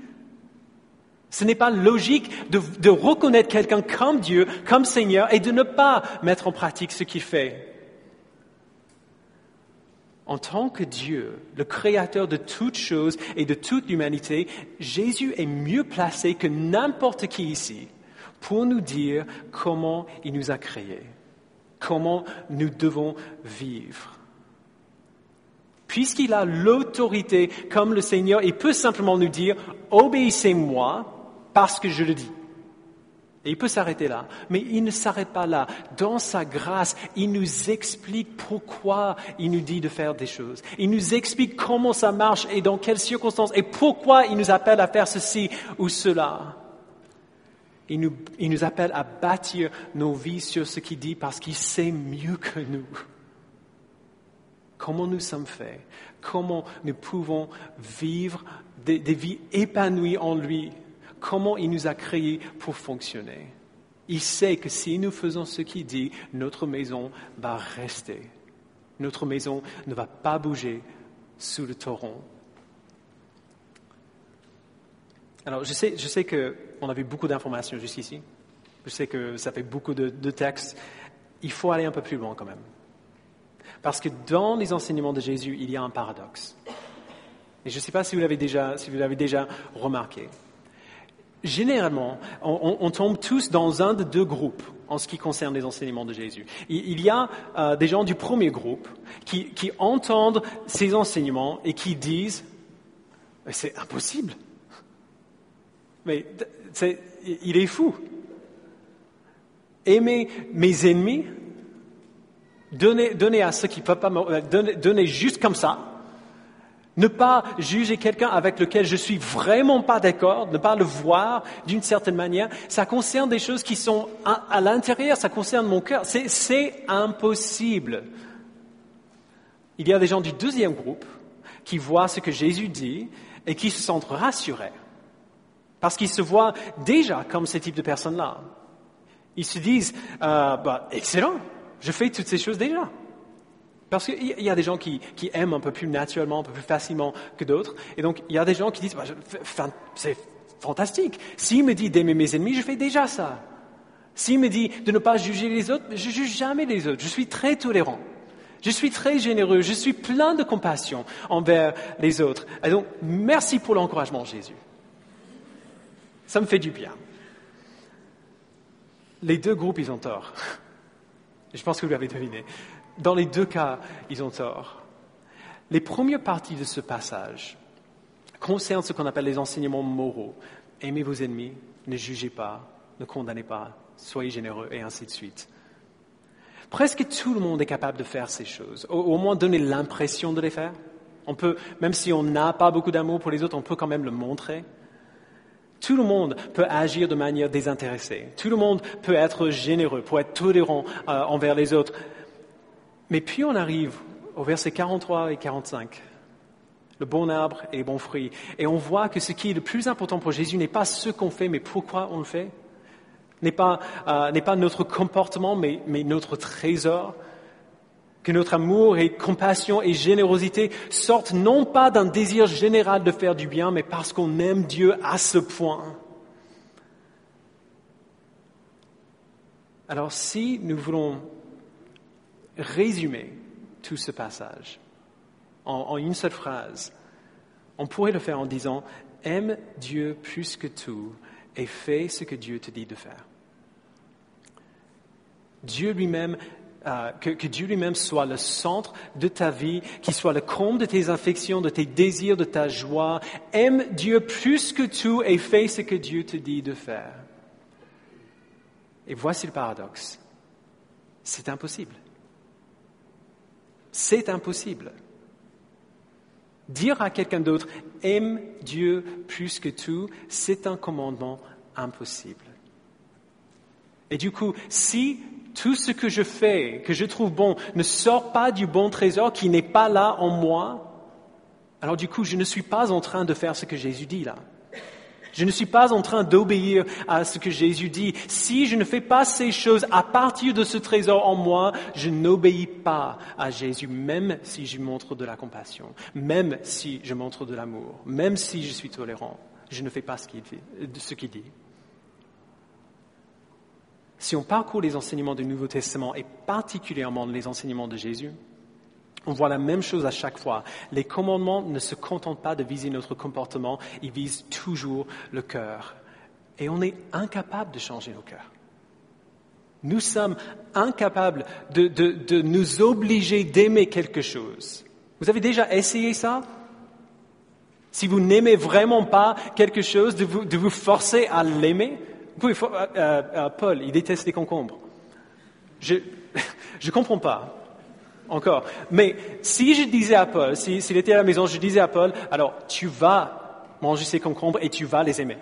Ce n'est pas logique de reconnaître quelqu'un comme Dieu, comme Seigneur, et de ne pas mettre en pratique ce qu'il fait. En tant que Dieu, le créateur de toutes choses et de toute l'humanité, Jésus est mieux placé que n'importe qui ici pour nous dire comment il nous a créés, comment nous devons vivre. Puisqu'il a l'autorité comme le Seigneur, il peut simplement nous dire « Obéissez-moi » parce que je le dis. Et il peut s'arrêter là. Mais il ne s'arrête pas là. Dans sa grâce, il nous explique pourquoi il nous dit de faire des choses. Il nous explique comment ça marche et dans quelles circonstances et pourquoi il nous appelle à faire ceci ou cela. Il nous appelle à bâtir nos vies sur ce qu'il dit parce qu'il sait mieux que nous. Comment nous sommes faits, comment nous pouvons vivre des vies épanouies en lui, comment il nous a créés pour fonctionner. Il sait que si nous faisons ce qu'il dit, notre maison va rester. Notre maison ne va pas bouger sous le torrent. Alors, je sais qu'on a vu beaucoup d'informations jusqu'ici. Je sais que ça fait beaucoup de textes. Il faut aller un peu plus loin quand même. Parce que dans les enseignements de Jésus, il y a un paradoxe. Et je ne sais pas si vous l'avez déjà remarqué. Généralement, on tombe tous dans un de deux groupes en ce qui concerne les enseignements de Jésus. Il y a des gens du premier groupe qui entendent ces enseignements et qui disent « c'est impossible ». Mais il est fou. Aimer mes ennemis, donner à ceux qui ne peuvent pas me donner juste comme ça, ne pas juger quelqu'un avec lequel je suis vraiment pas d'accord, ne pas le voir d'une certaine manière, ça concerne des choses qui sont à l'intérieur, ça concerne mon cœur. C'est impossible. Il y a des gens du deuxième groupe qui voient ce que Jésus dit et qui se sentent rassurés. Parce qu'ils se voient déjà comme ce type de personnes-là. Ils se disent, excellent, je fais toutes ces choses déjà. Parce qu'il y a des gens qui aiment un peu plus naturellement, un peu plus facilement que d'autres. Et donc, il y a des gens qui disent, c'est fantastique. S'il me dit d'aimer mes ennemis, je fais déjà ça. S'il me dit de ne pas juger les autres, je ne juge jamais les autres. Je suis très tolérant. Je suis très généreux. Je suis plein de compassion envers les autres. Et donc, merci pour l'encouragement, Jésus. Ça me fait du bien. Les deux groupes, ils ont tort. Je pense que vous l'avez deviné. Dans les deux cas, ils ont tort. Les premières parties de ce passage concernent ce qu'on appelle les enseignements moraux. Aimez vos ennemis, ne jugez pas, ne condamnez pas, soyez généreux, et ainsi de suite. Presque tout le monde est capable de faire ces choses, au moins donner l'impression de les faire. On peut, même si on n'a pas beaucoup d'amour pour les autres, on peut quand même le montrer. Tout le monde peut agir de manière désintéressée. Tout le monde peut être généreux, peut être tolérant envers les autres. Mais puis on arrive au verset 43 et 45, le bon arbre et les bons fruits. Et on voit que ce qui est le plus important pour Jésus n'est pas ce qu'on fait, mais pourquoi on le fait. N'est pas notre comportement, mais notre trésor. Que notre amour et compassion et générosité sortent non pas d'un désir général de faire du bien, mais parce qu'on aime Dieu à ce point. Alors si nous voulons résumer tout ce passage en une seule phrase, on pourrait le faire en disant « Aime Dieu plus que tout et fais ce que Dieu te dit de faire. » Dieu lui-même que Dieu lui-même soit le centre de ta vie, qu'il soit le comble de tes affections, de tes désirs, de ta joie. Aime Dieu plus que tout et fais ce que Dieu te dit de faire. Et voici le paradoxe. C'est impossible. C'est impossible. Dire à quelqu'un d'autre « aime Dieu plus que tout », c'est un commandement impossible. Et du coup, si tout ce que je fais, que je trouve bon, ne sort pas du bon trésor qui n'est pas là en moi, alors du coup, je ne suis pas en train de faire ce que Jésus dit là. Je ne suis pas en train d'obéir à ce que Jésus dit. Si je ne fais pas ces choses à partir de ce trésor en moi, je n'obéis pas à Jésus, même si je montre de la compassion, même si je montre de l'amour, même si je suis tolérant. Je ne fais pas ce qu'il dit. Si on parcourt les enseignements du Nouveau Testament et particulièrement les enseignements de Jésus, on voit la même chose à chaque fois. Les commandements ne se contentent pas de viser notre comportement, ils visent toujours le cœur. Et on est incapable de changer nos cœurs. Nous sommes incapables de nous obliger d'aimer quelque chose. Vous avez déjà essayé ça? Si vous n'aimez vraiment pas quelque chose, de vous forcer à l'aimer? Paul, il déteste les concombres. Je comprends pas. Encore. Mais si je disais à Paul, s'il était à la maison, je disais à Paul, alors tu vas manger ces concombres et tu vas les aimer.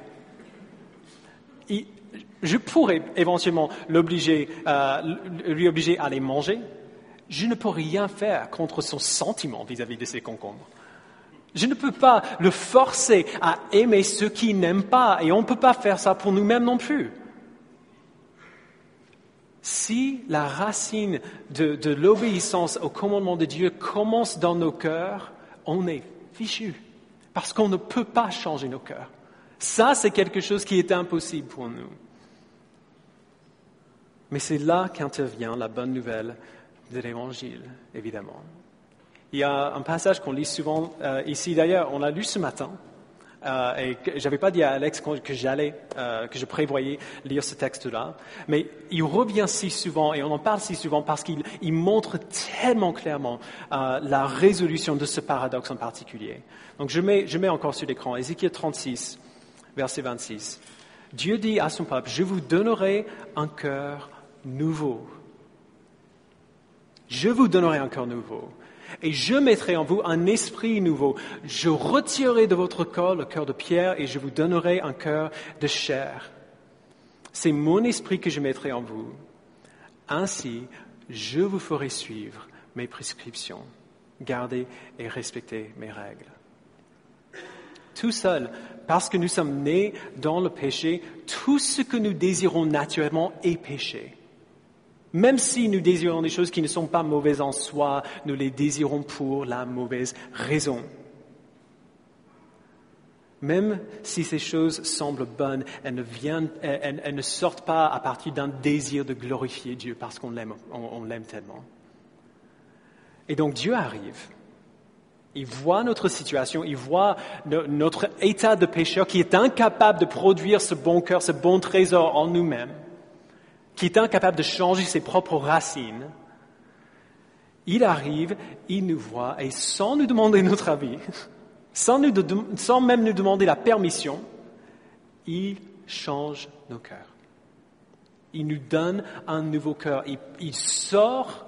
Je pourrais éventuellement lui obliger à les manger. Je ne peux rien faire contre son sentiment vis-à-vis de ces concombres. Je ne peux pas le forcer à aimer ceux qu'il n'aime pas et on ne peut pas faire ça pour nous-mêmes non plus. Si la racine de l'obéissance au commandement de Dieu commence dans nos cœurs, on est fichu, parce qu'on ne peut pas changer nos cœurs. Ça, c'est quelque chose qui est impossible pour nous. Mais c'est là qu'intervient la bonne nouvelle de l'Évangile, évidemment. Il y a un passage qu'on lit souvent ici, d'ailleurs, on l'a lu ce matin, et j'avais pas dit à Alex que je prévoyais lire ce texte-là, mais il revient si souvent, et on en parle si souvent, parce qu'il montre tellement clairement la résolution de ce paradoxe en particulier. Donc je mets encore sur l'écran, Ézéchiel 36, verset 26. Dieu dit à son peuple, « Je vous donnerai un cœur nouveau. Je vous donnerai un cœur nouveau. Et je mettrai en vous un esprit nouveau. Je retirerai de votre corps le cœur de pierre et je vous donnerai un cœur de chair. C'est mon esprit que je mettrai en vous. Ainsi, je vous ferai suivre mes prescriptions, garder et respecter mes règles. » Tout seul, parce que nous sommes nés dans le péché, tout ce que nous désirons naturellement est péché. Même si nous désirons des choses qui ne sont pas mauvaises en soi, nous les désirons pour la mauvaise raison. Même si ces choses semblent bonnes, elles ne sortent pas à partir d'un désir de glorifier Dieu parce qu'on l'aime tellement. Et donc Dieu arrive. Il voit notre situation, il voit notre état de pécheur qui est incapable de produire ce bon cœur, ce bon trésor en nous-mêmes, qui est incapable de changer ses propres racines. Il arrive, il nous voit et sans nous demander notre avis, sans même nous demander la permission, il change nos cœurs. Il nous donne un nouveau cœur. Il sort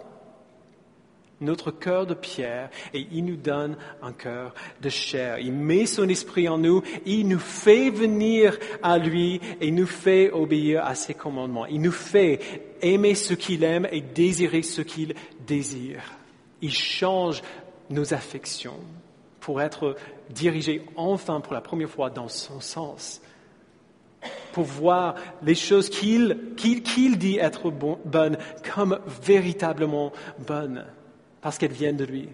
notre cœur de pierre et il nous donne un cœur de chair. Il met son esprit en nous, il nous fait venir à lui et nous fait obéir à ses commandements. Il nous fait aimer ce qu'il aime et désirer ce qu'il désire. Il change nos affections pour être dirigés enfin pour la première fois dans son sens. Pour voir les choses qu'il dit être bonnes comme véritablement bonnes. Parce qu'elles viennent de lui.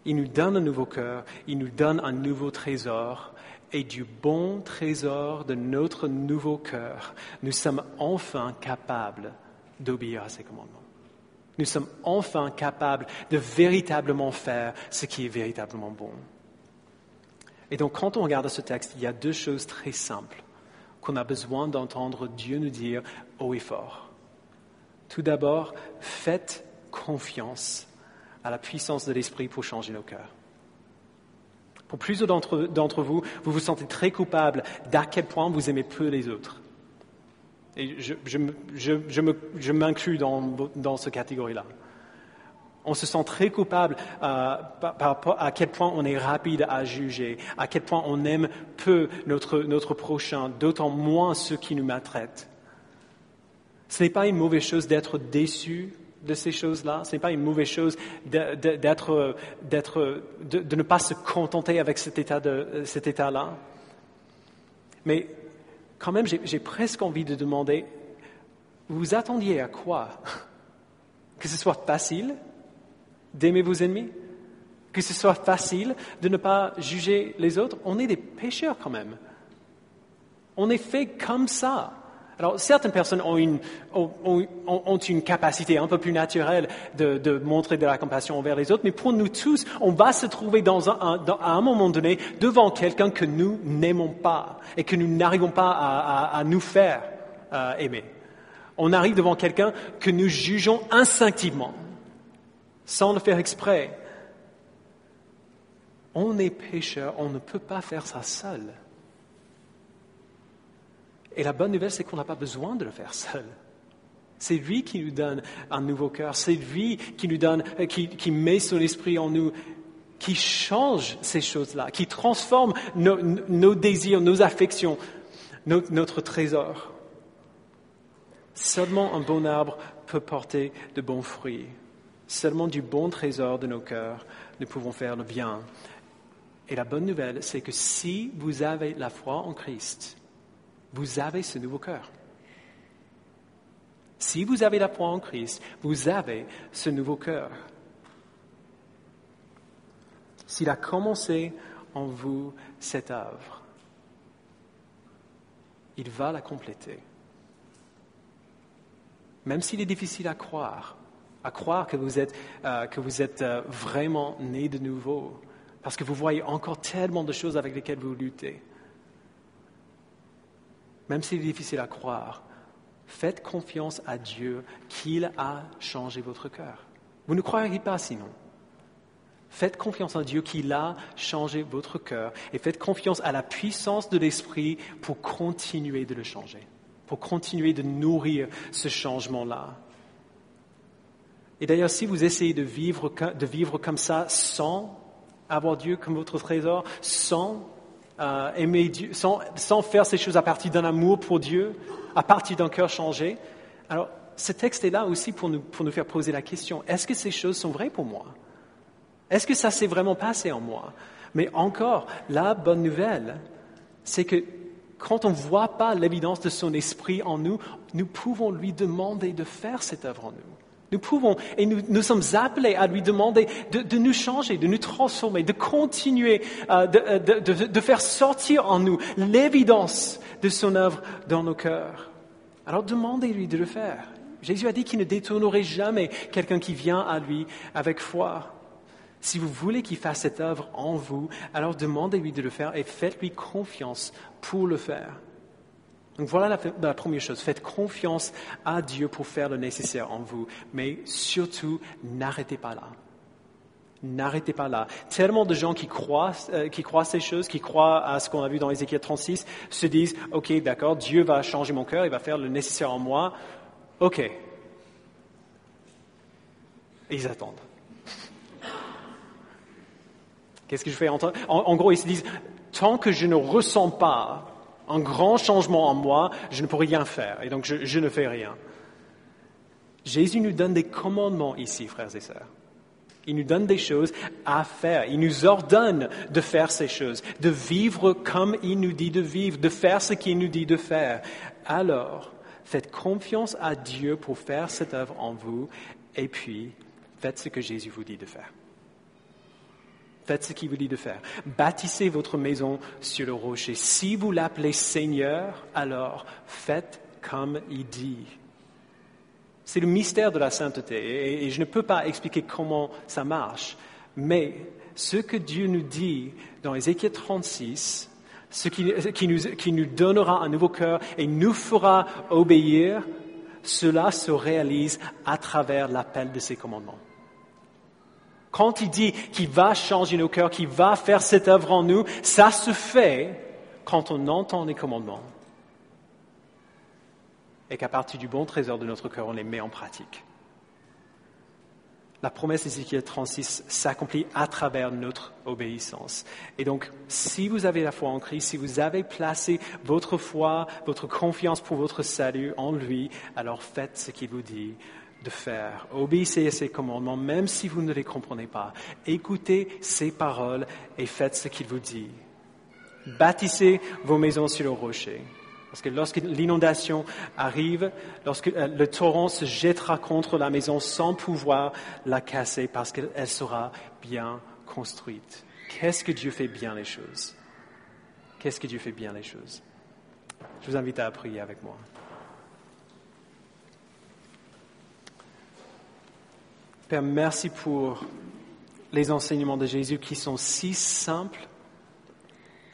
Il nous donne un nouveau cœur, il nous donne un nouveau trésor, et du bon trésor de notre nouveau cœur, nous sommes enfin capables d'obéir à ses commandements. Nous sommes enfin capables de véritablement faire ce qui est véritablement bon. Et donc, quand on regarde ce texte, il y a deux choses très simples qu'on a besoin d'entendre Dieu nous dire haut et fort. Tout d'abord, faites confiance à la puissance de l'Esprit pour changer nos cœurs. Pour plusieurs d'entre vous, vous vous sentez très coupable d'à quel point vous aimez peu les autres. Et je m'inclus dans cette catégorie-là. On se sent très coupable par rapport à quel point on est rapide à juger, à quel point on aime peu notre prochain, d'autant moins ceux qui nous maltraitent. Ce n'est pas une mauvaise chose d'être déçu de ces choses-là. Ce n'est pas une mauvaise chose de ne pas se contenter avec cet état-là. Mais quand même, j'ai presque envie de demander, vous attendiez à quoi? Que ce soit facile d'aimer vos ennemis? Que ce soit facile de ne pas juger les autres? On est des pécheurs quand même. On est fait comme ça. Alors, certaines personnes ont une capacité un peu plus naturelle de montrer de la compassion envers les autres, mais pour nous tous, on va se trouver à un moment donné devant quelqu'un que nous n'aimons pas et que nous n'arrivons pas à nous faire aimer. On arrive devant quelqu'un que nous jugeons instinctivement, sans le faire exprès. On est pécheur, on ne peut pas faire ça seul. Et la bonne nouvelle, c'est qu'on n'a pas besoin de le faire seul. C'est lui qui nous donne un nouveau cœur. C'est lui qui nous donne, qui met son esprit en nous, qui change ces choses-là, qui transforme nos désirs, nos affections, notre trésor. Seulement un bon arbre peut porter de bons fruits. Seulement du bon trésor de nos cœurs, nous pouvons faire le bien. Et la bonne nouvelle, c'est que si vous avez la foi en Christ, vous avez ce nouveau cœur. Si vous avez la foi en Christ, vous avez ce nouveau cœur. S'il a commencé en vous cette œuvre, il va la compléter. Même s'il est difficile à croire que vous êtes vraiment né de nouveau, parce que vous voyez encore tellement de choses avec lesquelles vous luttez. Même s'il est difficile à croire, faites confiance à Dieu qu'il a changé votre cœur. Vous ne croiriez pas sinon. Faites confiance en Dieu qu'il a changé votre cœur et faites confiance à la puissance de l'Esprit pour continuer de le changer, pour continuer de nourrir ce changement-là. Et d'ailleurs, si vous essayez de vivre comme ça sans avoir Dieu comme votre trésor, sans aimer Dieu, sans faire ces choses à partir d'un amour pour Dieu, à partir d'un cœur changé, alors ce texte est là aussi pour nous faire poser la question, est-ce que ces choses sont vraies pour moi ? Est-ce que ça s'est vraiment passé en moi ? Mais encore, la bonne nouvelle, c'est que quand on ne voit pas l'évidence de son esprit en nous, nous pouvons lui demander de faire cette œuvre en nous. Nous pouvons, et nous sommes appelés à lui demander de nous changer, de nous transformer, de continuer, de faire sortir en nous l'évidence de son œuvre dans nos cœurs. Alors demandez-lui de le faire. Jésus a dit qu'il ne détournerait jamais quelqu'un qui vient à lui avec foi. Si vous voulez qu'il fasse cette œuvre en vous, alors demandez-lui de le faire et faites-lui confiance pour le faire. Donc voilà la première chose, faites confiance à Dieu pour faire le nécessaire en vous, mais surtout, n'arrêtez pas là. N'arrêtez pas là. Tellement de gens qui croient ces choses, qui croient à ce qu'on a vu dans Ézéchiel 36, se disent, ok, d'accord, Dieu va changer mon cœur, il va faire le nécessaire en moi, ok. Et ils attendent. Qu'est-ce que je fais en gros, ils se disent, tant que je ne ressens pas un grand changement en moi, je ne peux rien faire. Et donc, je ne fais rien. Jésus nous donne des commandements ici, frères et sœurs. Il nous donne des choses à faire. Il nous ordonne de faire ces choses, de vivre comme il nous dit de vivre, de faire ce qu'il nous dit de faire. Alors, faites confiance à Dieu pour faire cette œuvre en vous, et puis, faites ce que Jésus vous dit de faire. Faites ce qu'il vous dit de faire. Bâtissez votre maison sur le rocher. Si vous l'appelez Seigneur, alors faites comme il dit. C'est le mystère de la sainteté et je ne peux pas expliquer comment ça marche. Mais ce que Dieu nous dit dans Ézéchiel 36, ce qui nous donnera un nouveau cœur et nous fera obéir, cela se réalise à travers l'appel de ses commandements. Quand il dit qu'il va changer nos cœurs, qu'il va faire cette œuvre en nous, ça se fait quand on entend les commandements. Et qu'à partir du bon trésor de notre cœur, on les met en pratique. La promesse d'Ézéchiel 36 s'accomplit à travers notre obéissance. Et donc, si vous avez la foi en Christ, si vous avez placé votre foi, votre confiance pour votre salut en lui, alors faites ce qu'il vous dit de faire. Obéissez à ses commandements, même si vous ne les comprenez pas. Écoutez ses paroles et faites ce qu'il vous dit. Bâtissez vos maisons sur le rocher. Parce que lorsque l'inondation arrive, lorsque le torrent se jettera contre la maison sans pouvoir la casser parce qu'elle sera bien construite. Qu'est-ce que Dieu fait bien les choses? Qu'est-ce que Dieu fait bien les choses? Je vous invite à prier avec moi. Père, merci pour les enseignements de Jésus qui sont si simples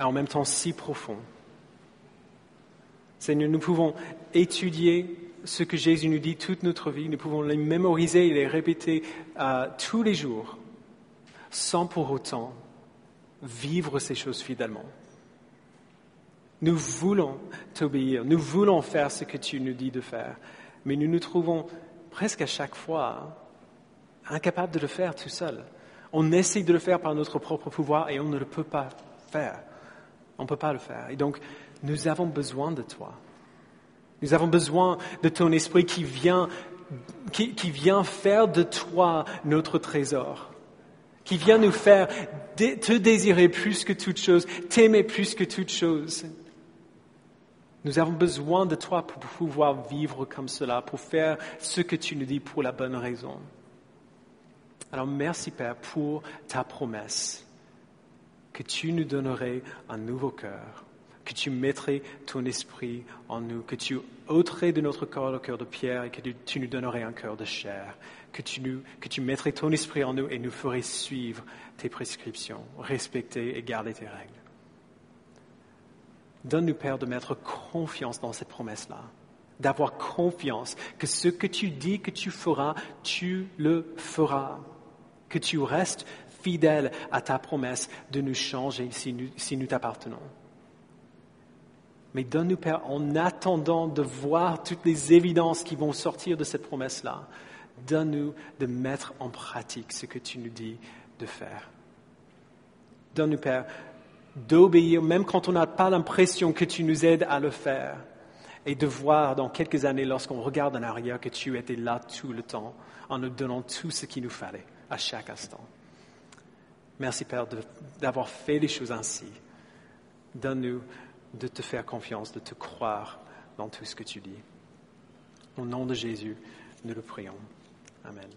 et en même temps si profonds. Seigneur, nous pouvons étudier ce que Jésus nous dit toute notre vie, nous pouvons les mémoriser et les répéter tous les jours, sans pour autant vivre ces choses fidèlement. Nous voulons t'obéir, nous voulons faire ce que tu nous dis de faire, mais nous nous trouvons presque à chaque fois incapables de le faire tout seul. On essaie de le faire par notre propre pouvoir et on ne le peut pas faire. On ne peut pas le faire. Et donc, nous avons besoin de toi. Nous avons besoin de ton esprit qui vient faire de toi notre trésor, qui vient nous faire te désirer plus que toute chose, t'aimer plus que toute chose. Nous avons besoin de toi pour pouvoir vivre comme cela, pour faire ce que tu nous dis pour la bonne raison. Alors merci Père pour ta promesse, que tu nous donnerais un nouveau cœur, que tu mettrais ton esprit en nous, que tu ôterais de notre corps le cœur de pierre et que tu nous donnerais un cœur de chair, que tu mettrais ton esprit en nous et nous ferais suivre tes prescriptions, respecter et garder tes règles. Donne-nous, Père, de mettre confiance dans cette promesse-là, d'avoir confiance que ce que tu dis que tu feras, tu le feras, que tu restes fidèle à ta promesse de nous changer si nous t'appartenons. Mais donne-nous, Père, en attendant de voir toutes les évidences qui vont sortir de cette promesse-là, donne-nous de mettre en pratique ce que tu nous dis de faire. Donne-nous, Père, d'obéir, même quand on n'a pas l'impression que tu nous aides à le faire, et de voir dans quelques années, lorsqu'on regarde en arrière, que tu étais là tout le temps, en nous donnant tout ce qu'il nous fallait, à chaque instant. Merci, Père, d'avoir fait les choses ainsi. Donne-nous de te faire confiance, de te croire dans tout ce que tu dis. Au nom de Jésus, nous le prions. Amen.